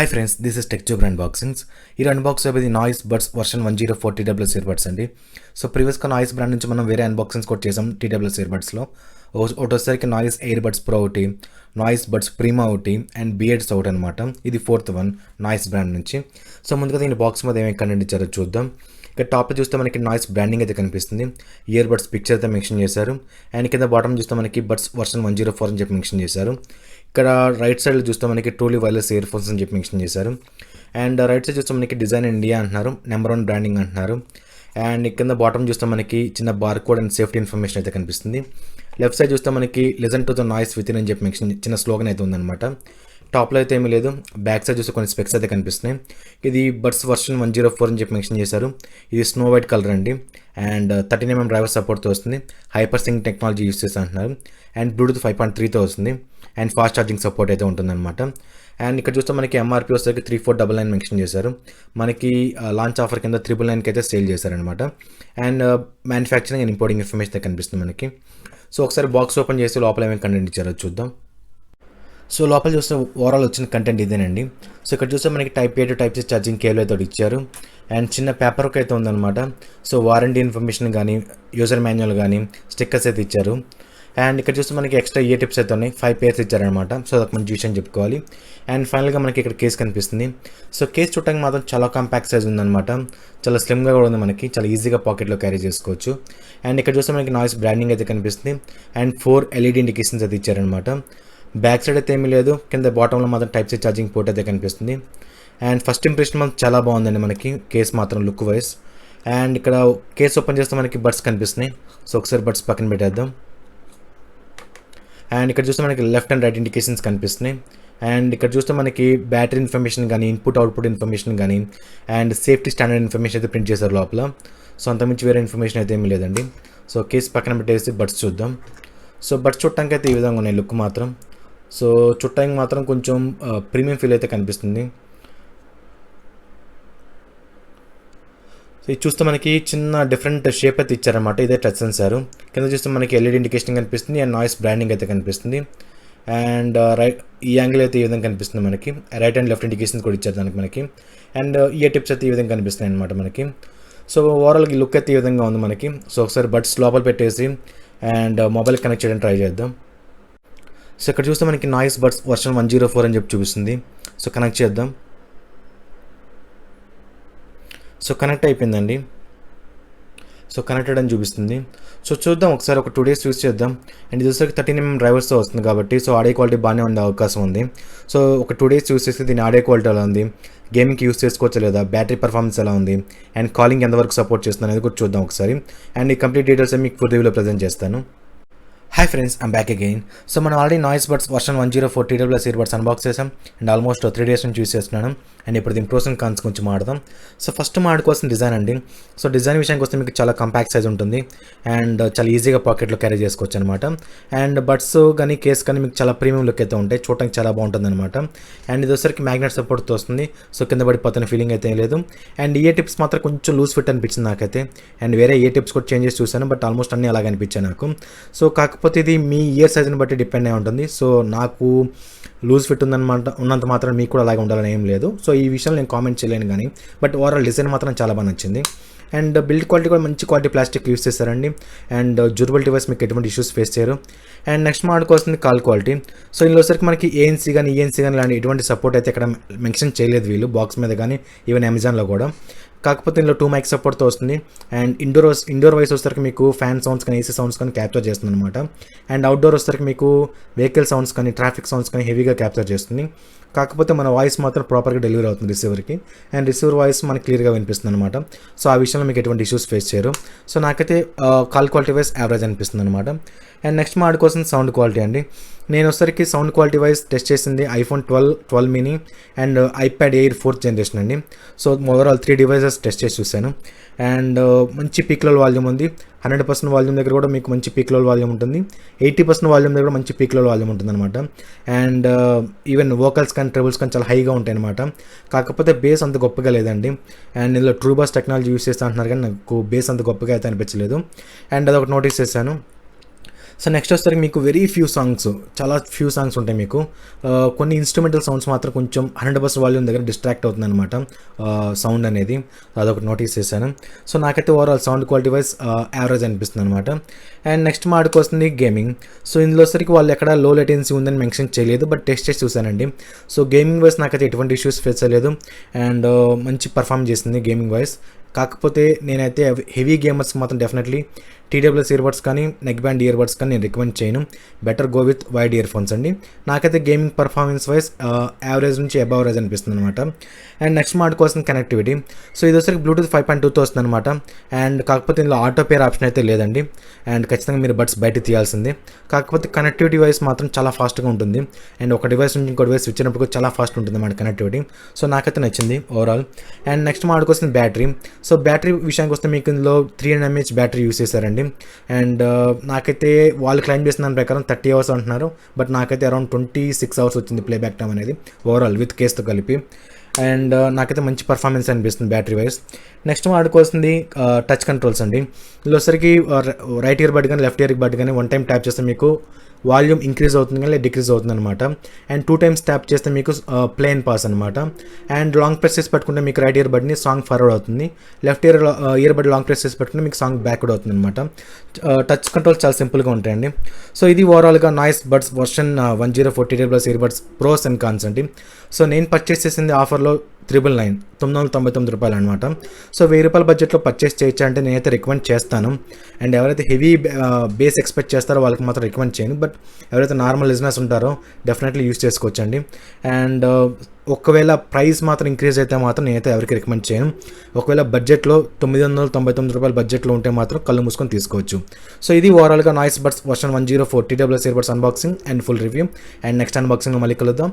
Hi friends, this is TechTuber-Unboxings. Here unbox the Noise Buds version 104 TWS Earbuds అండి. So ప్రీవియస్గా noise brand నుంచి మనం వేరే unboxings కూడా చేసాం TWS Earbudsలో. ఒకటి వచ్చేసరికి నాయిస్ ఎయిర్బడ్స్ ప్రో ఒకటి, నాయిస్ బడ్స్ ప్రీమా ఒకటి అండ్ బియర్డ్స్ ఒకటి అనమాట. ఇది ఫోర్త్ వన్ నాయిస్ బ్రాండ్ నుంచి. సో ముందుగా దీని బాక్స్ మీద ఏమేమి కంటెంట్ ఇచ్చారో చూద్దాం. ఇక్కడ టాప్లో చూస్తే మనకి నాయిస్ బ్రాండింగ్ అయితే కనిపిస్తుంది, ఇయర్ బడ్స్ పిక్చర్ అయితే మెన్షన్ చేశారు. అండ్ కింద బాటమ్ చూస్తే మనకి బడ్స్ వర్షన్ 104 అని చెప్పి మెన్షన్ చేశారు. ఇక్కడ రైట్ సైడ్లో చూస్తే మనకి ట్రూలీ వైర్లెస్ ఇయర్ ఫోన్స్ అని చెప్పి మెన్షన్ చేశారు. అండ్ రైట్ సైడ్ చూస్తే మనకి డిజైన్ ఇండియా అంటున్నారు, నెంబర్ 1 బ్రాండింగ్ అంటున్నారు. అండ్ కింద బాటమ్ చూస్తే మనకి చిన్న bar code and safety information అయితే కనిపిస్తుంది. లెఫ్ట్ సైడ్ చూస్తే మనకి listen to the noise with in అని చెప్పి మెన్షన్ చిన్న స్లోగన్ అయితే ఉందన్నమాట. టాప్లో అయితే ఏమీ లేదు. బ్యాక్ సైడ్ చూస్తే కొన్ని స్పెక్స్ అయితే కనిపిస్తున్నాయి. ఇది బడ్స్ వర్షన్ 104 అని చెప్పి మెన్షన్ చేశారు. ఇది స్నో వైట్ కలర్ అండి. అండ్ 13mm డ్రైవర్ సపోర్ట్తో వస్తుంది. హైపర్ సింక్ టెక్నాలజీ యూస్ చేసి అంటున్నారు. అండ్ బ్లూటూత్ 5.3తో వస్తుంది. అండ్ ఫాస్ట్ ఛార్జింగ్ సపోర్ట్ అయితే ఉంటుందన్నమాట. అండ్ ఇక్కడ చూస్తే మనకి ఎంఆర్పీ వచ్చేసరికి 3499 మెన్షన్ చేశారు. మనకి లాంచ్ ఆఫర్ కింద 999కి అయితే సేల్ చేశారనమాట. And manufacturing and importing information అయితే కనిపిస్తుంది మనకి. సో ఒకసారి బాక్స్ ఓపెన్ చేసి లోపల ఏమేమి కంటెంట్ ఇచ్చారో చూద్దాం. సో లోపల చూస్తే ఓవరాల్ వచ్చిన కంటెంట్ ఇదేనండి. సో ఇక్కడ చూస్తే మనకి type A to type C charging cable అయితే ఇచ్చారు. అండ్ చిన్న పేపర్ వర్క్ అయితే ఉందన్నమాట. సో వారంటీ ఇన్ఫర్మేషన్ కానీ యూజర్ మాన్యువల్ కానీ స్టిక్కర్స్ అయితే ఇచ్చారు. అండ్ ఇక్కడ చూస్తే మనకి ఎక్స్ట్రా ఏ టిప్స్ అయితే ఉన్నాయి, 5 పేర్స్ ఇచ్చారనమాట. సో అదొక మంచి విషయం చెప్పుకోవాలి. అండ్ ఫైనల్గా మనకి ఇక్కడ కేస్ కనిపిస్తుంది. సో కేస్ చూడటానికి మాత్రం చాలా కాంపాక్ట్ సైజ్ ఉందన్నమాట. చాలా స్లిమ్గా కూడా ఉంది, మనకి చాలా ఈజీగా పాకెట్లో క్యారీ చేసుకోవచ్చు. అండ్ ఇక్కడ చూస్తే మనకి నాయిస్ బ్రాండింగ్ అయితే కనిపిస్తుంది. అండ్ 4 LED ఇండికేషన్స్ అయితే ఇచ్చారనమాట. బ్యాక్ సైడ్ అయితే ఏమీ లేదు. కింద బాటంలో మాత్రం టైప్ సి ఛార్జింగ్ పోర్ట్ అయితే కనిపిస్తుంది. అండ్ ఫస్ట్ ఇంప్రెషన్ మాత్రం చాలా బాగుందండి మనకి కేస్ మాత్రం లుక్ వైజ్. అండ్ ఇక్కడ కేస్ ఓపెన్ చేస్తే మనకి బడ్స్ కనిపిస్తున్నాయి. సో ఒకసారి బడ్స్ పక్కన పెట్టేద్దాం. అండ్ ఇక్కడ చూస్తే మనకి లెఫ్ట్ అండ్ రైట్ ఇండికేషన్స్ కనిపిస్తున్నాయి. అండ్ ఇక్కడ చూస్తే మనకి బ్యాటరీ ఇన్ఫర్మేషన్ కానీ ఇన్పుట్ అవుట్పుట్ ఇన్ఫర్మేషన్ కానీ అండ్ సేఫ్టీ స్టాండర్డ్ ఇన్ఫర్మేషన్ అయితే ప్రింట్ చేశారు లోపల. సో అంతకుమించి వేరే ఇన్ఫర్మేషన్ అయితే ఏమీ లేదండి. సో కేస్ పక్కన పెట్టేసి బడ్స్ చూద్దాం. సో బడ్స్ చూడటానికి అయితే ఈ విధంగా ఉన్నాయి లుక్ మాత్రం. సో చూడటానికి మాత్రం కొంచెం ప్రీమియం ఫీల్ అయితే కనిపిస్తుంది. సో ఇది చూస్తే మనకి చిన్న డిఫరెంట్ షేప్ అయితే ఇచ్చారనమాట. ఇదే టచ్ సెన్సార్. కింద చూస్తే మనకి LED ఇండికేషన్ కనిపిస్తుంది అండ్ నాయిస్ బ్రాండింగ్ అయితే కనిపిస్తుంది. అండ్ రైట్ ఈ యాంగిల్ అయితే ఈ విధంగా కనిపిస్తుంది మనకి. రైట్ అండ్ లెఫ్ట్ ఇండికేషన్స్ కూడా ఇచ్చారు దానికి మనకి. అండ్ ఇయర్ టిప్స్ అయితే ఈ విధంగా కనిపిస్తున్నాయి అనమాట మనకి. సో ఓవరాల్గా లుక్ అయితే ఈ విధంగా ఉంది మనకి. సో ఒకసారి బడ్స్ లోపల పెట్టేసి అండ్ మొబైల్ కనెక్ట్ చేయడానికి ట్రై చేద్దాం. సో ఇక్కడ చూస్తే మనకి నాయిస్ బడ్స్ వర్షన్ 104 అని చెప్పి చూపిస్తుంది. సో కనెక్ట్ చేద్దాం. సో కనెక్ట్ అయిపోయిందండి. సో కనెక్టెడ్ అని చూపిస్తుంది. సో చూద్దాం ఒకసారి ఒక 2 days యూస్ చేద్దాం. అండ్ ఇది వచ్చేసరికి 13mm డ్రైవర్స్తో వస్తుంది కాబట్టి సో ఆడియో క్వాలిటీ బాగానే ఉండే అవకాశం ఉంది. సో ఒక 2 days యూస్ చేస్తే దీని ఆడియో క్వాలిటీ ఎలా ఉంది, గేమింగ్కి యూస్ చేసుకోవచ్చు లేదా, బ్యాటరీ పర్ఫార్మెన్స్ ఎలా ఉంది, అండ్ కాలింగ్ ఎంతవరకు సపోర్ట్ చేస్తుంది అనేది కూడా చూద్దాం ఒకసారి. అండ్ ఈ కంప్లీట్ డీటెయిల్స్ మీకు ఫుల్ రివ్యూలో ప్రజెంట్ చేస్తాను. Hi friends, I'm back again. So మనం already Noise buds version 104 TWS earbuds unbox చేసాం. అండ్ ఆల్మోస్ట్ 3 days నుంచి యూస్ చేస్తున్నాను. అండ్ ఇప్పుడు దీని ప్రోస్ అండ్ కాన్స్ గురించి మాట్లాడదాం. సో ఫస్ట్ మాట్లాడుకోవాల్సిన డిజైన్ అండి. సో డిజైన్ విషయానికి వస్తే మీకు చాలా కాంపాక్ట్ సైజ్ ఉంటుంది అండ్ చాలా ఈజీగా పాకెట్లో క్యారీ చేసుకోవచ్చు అనమాట. అండ్ బడ్స్ కానీ కేస్ కానీ మీకు చాలా ప్రీమియం లుక్ అయితే ఉంటాయి, చూడటానికి చాలా బాగుంటుంది అనమాట. అండ్ ఇది వచ్చరికి మ్యాగ్నెట్ సపోర్ట్తో వస్తుంది. సో కింద పడిపోతున్న ఫీలింగ్ అయితే లేదు. అండ్ ఇయర్ టిప్స్ మాత్రం కొంచెం లూజ్ ఫిట్ అనిపించింది నాకైతే. అండ్ వేరే ఇయర్ టిప్స్ కూడా చేంజెస్ చూసాను, బట్ ఆల్మోస్ట్ అన్నీ అలాగే అనిపించాయి నాకు. సో కాకపోతే ఇది మీ ఇయర్ సైజ్ని బట్టి డిపెండ్ అయి ఉంటుంది. సో నాకు లూజ్ ఫిట్ ఉందన్నమాట, ఉన్నంత మాత్రం మీకు కూడా అలాగే ఉండాలని ఏం లేదు. సో ఈ విషయంలో నేను కామెంట్ చేయలేను కానీ, బట్ ఓవరాల్ డిజైన్ మాత్రం చాలా బాగా నచ్చింది. అండ్ బిల్డ్ క్వాలిటీ కూడా మంచి క్వాలిటీ ప్లాస్టిక్ యూస్ చేస్తారండి. అండ్ డ్యూరబిలిటీ వైస్ మీకు ఎటువంటి ఇష్యూస్ ఫేస్ చేయరు. అండ్ నెక్స్ట్ మాట్లాడుకోవాల్సింది కాల్ క్వాలిటీ. సో ఇందులో సరికి మనకి ANC కానీ ENC కానీ ఇలాంటి ఎటువంటి సపోర్ట్ అయితే ఇక్కడ మెన్షన్ చేయలేదు వీళ్ళు బాక్స్ మీద కానీ, ఈవెన్ అమెజాన్లో కూడా. కాకపోతే ఇందులో 2 mic సపోర్ట్తో వస్తుంది. అండ్ ఇండోర్ వైస్ వచ్చేసరికి మీకు ఫ్యాన్ సౌండ్స్ కానీ AC సౌండ్స్ కానీ క్యాప్చర్ చేస్తుంది అనమాట. అండ్ అవుట్డోర్ వచ్చేసరికి మీకు వెహికల్ సౌండ్స్ కానీ ట్రాఫిక్ సౌండ్స్ కానీ హెవీగా క్యాప్చర్ చేస్తుంది. కాకపోతే మన వాయిస్ మాత్రం ప్రాపర్గా డెలివరీ అవుతుంది రిసీవర్కి. అండ్ రిసీవర్ వాయిస్ మనకి క్లియర్గా వినిపిస్తుంది అనమాట. సో ఆ విషయంలో మీకు ఎటువంటి ఇష్యూస్ ఫేస్ చేయరు. సో నాకైతే కాల్ క్వాలిటీ వైజ్ యావరేజ్ అనిపిస్తుంది అనమాట. అండ్ నెక్స్ట్ మాట్లాడుకోవాల్సిన సౌండ్ క్వాలిటీ అండి. నేను వచ్చేసరికి సౌండ్ క్వాలిటీ వైజ్ టెస్ట్ చేసింది iPhone 12 mini and iPad Air 4th generation అండి. సో ఓవరాల్ 3 devices టెస్ట్ చేసి చూశాను. అండ్ మంచి పీక్ లెవెల్ వాల్యూమ్ ఉంది. 100% వాల్యూమ్ దగ్గర కూడా మీకు మంచి పీక్ లెవెల్ వాల్యూమ్ ఉంటుంది. 80% వాల్యూమ్ దగ్గర కూడా మంచి పీక్ లెవెల్ వాల్యూమ్ ఉంటుంది అనమాట. అండ్ ఈవెన్ వోకల్స్ కానీ ట్రెబుల్స్ కానీ చాలా హైగా ఉంటాయి అనమాట. కాకపోతే బేస్ అంత గొప్పగా లేదండి. అండ్ ఇందులో ట్రూ బాస్ టెక్నాలజీ యూస్ చేస్తా అంటున్నారు కానీ నాకు బేస్ అంత గొప్పగా అయితే అనిపించలేదు. అండ్ అదొకటి నోటీస్ చేశాను. సో నెక్స్ట్ వచ్చేసరికి మీకు వెరీ ఫ్యూ సాంగ్స్, చాలా ఫ్యూ సాంగ్స్ ఉంటాయి మీకు. కొన్ని ఇన్స్ట్రుమెంటల్ సౌండ్స్ మాత్రం కొంచెం 100% వాల్యూమ్ దగ్గర డిస్ట్రాక్ట్ అవుతుంది అనమాట సౌండ్ అనేది. అదొకటి నోటీస్ చేశాను. సో నాకైతే overall sound quality wise average అనిపిస్తుంది అనమాట. అండ్ నెక్స్ట్ మాడుకొస్తుంది గేమింగ్. సో ఇందులో వచ్చరికి వాళ్ళు ఎక్కడ లో లేటెన్సీ ఉందని మెన్షన్ చేయలేదు, బట్ టెస్ట్ చేసి చూశానండి. సో గేమింగ్ వైజ్ నాకైతే ఎటువంటి ఇష్యూస్ ఫేస్ అయ్యలేదు అండ్ మంచి పర్ఫామ్ చేసింది గేమింగ్ వైజ్. కాకపోతే నేనైతే హెవీ గేమర్స్కి మాత్రం డెఫినెట్లీ TWS ఇయర్బడ్స్ కానీ నెక్ బ్యాండ్ ఇయర్బడ్స్ కానీ నేను రికమెండ్ చేయను. Better go with wide ear phones అండి. నాకైతే గేమింగ్ పర్ఫార్మెన్స్ వైజ్ యావరేజ్ నుంచి అబవ్ యావరేజ్ అనిపిస్తుంది అనమాట. అండ్ నెక్స్ట్ మాట కోసం కనెక్టివిటీ. సో ఇది వచ్చరికి బ్లూటూత్ 5.2తో వస్తుంది అనమాట. అండ్ కాకపోతే ఇందులో ఆటో పేర్ ఆప్షన్ అయితే లేదండి. అండ్ ఖచ్చితంగా మీరు బడ్స్ బయట తీయాల్సిందే. కాకపోతే కనెక్టివిటీ వైజ్ మాత్రం చాలా ఫాస్ట్గా ఉంటుంది. అండ్ ఒక డివైస్ నుంచి ఇంకో డివైస్ ఇచ్చినప్పుడు చాలా ఫాస్ట్ ఉంటుంది అన్నమాట కనెక్టివిటీ. సో నాకైతే నచ్చింది ఓవరాల్. అండ్ నెక్స్ట్ మాడుకొస్తుంది బ్యాటరీ. సో బ్యాటరీ విషయానికి వస్తే మీకు ఇందులో 300 mAh బ్యాటరీ యూస్ చేశారండి. అండ్ నాకైతే వాళ్ళు క్లైమ్ చేసిన దాని ప్రకారం 30 hours అంటున్నారు, బట్ నాకైతే అరౌండ్ 26 hours వచ్చింది ప్లేబ్యాక్ టైం అనేది ఓవరాల్ విత్ కేస్తో కలిపి. అండ్ నాకైతే మంచి పర్ఫార్మెన్స్ అనిపిస్తుంది బ్యాటరీ వైజ్. నెక్స్ట్ వాడుకోవాల్సింది టచ్ కంట్రోల్స్ అండి. ఇందులో వచ్చరికి రైట్ ఇయర్ బడ్ కానీ లెఫ్ట్ ఇయర్ బడ్ కానీ 1 time ట్యాప్ చేస్తే మీకు వాల్యూమ్ ఇంక్రీజ్ అవుతుంది కానీ డిక్రీజ్ అవుతుంది అనమాట. అండ్ 2 times ట్యాప్ చేస్తే మీకు ప్లేన్ పాస్ అనమాట. అండ్ లాంగ్ ప్రెస్ చేసి పెట్టుకుంటే మీకు రైట్ ఇయర్ బడ్ని సాంగ్ ఫార్వర్డ్ అవుతుంది, left ear bud long press చేసి పెట్టుకుంటే మీకు సాంగ్ బ్యాక్వర్డ్ అవుతుంది అనమాట. టచ్ కంట్రోల్స్ చాలా సింపుల్గా ఉంటాయండి. సో ఇది ఓవరాల్గా noise buds version 104 TWS earbuds pros and cons అండి. సో నేను పర్చేస్ చేసింది ఆఫర్లో 999 రూపాయలు అనమాట. సో 1000 రూపాయల బడ్జెట్లో పర్చేస్ చేయొచ్చా అంటే నేనైతే రికమెండ్ చేస్తాను. అండ్ ఎవరైతే హెవీ బేస్ ఎక్స్పెక్ట్ చేస్తారో వాళ్ళకి మాత్రం రికమెండ్ చేయను, బట్ ఎవరైతే నార్మల్ బిజినెస్ ఉంటారో డెఫినెట్లీ యూస్ చేసుకోవచ్చండి. అండ్ ఒకవేళ ప్రైస్ మాత్రం ఇంక్రీజ్ అయితే మాత్రం నేనైతే ఎవరికి రికమెండ్ చేయను. ఒకవేళ బడ్జెట్లో 999 రూపాయల బడ్జెట్లో ఉంటే మాత్రం కళ్ళు మూసుకొని తీసుకోవచ్చు. సో ఇది ఓవరాల్గా noise buds version 104 TWS earbuds unboxing and full review. And next అన్బాక్సింగ్లో మళ్ళీ కలుద్దాం.